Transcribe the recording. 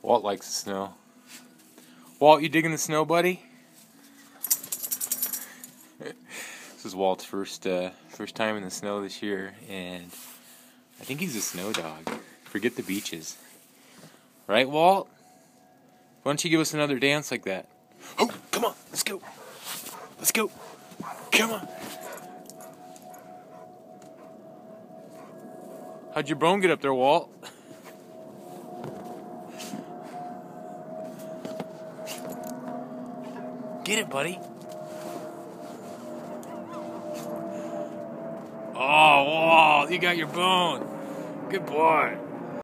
Walt likes the snow. Walt, you digging the snow, buddy? This is Walt's first time in the snow this year, and I think he's a snow dog. Forget the beaches. Right, Walt? Why don't you give us another dance like that? Oh, come on, let's go. Let's go. Come on. How'd your bone get up there, Walt? Get it, buddy. Oh, Walt, you got your bone. Good boy.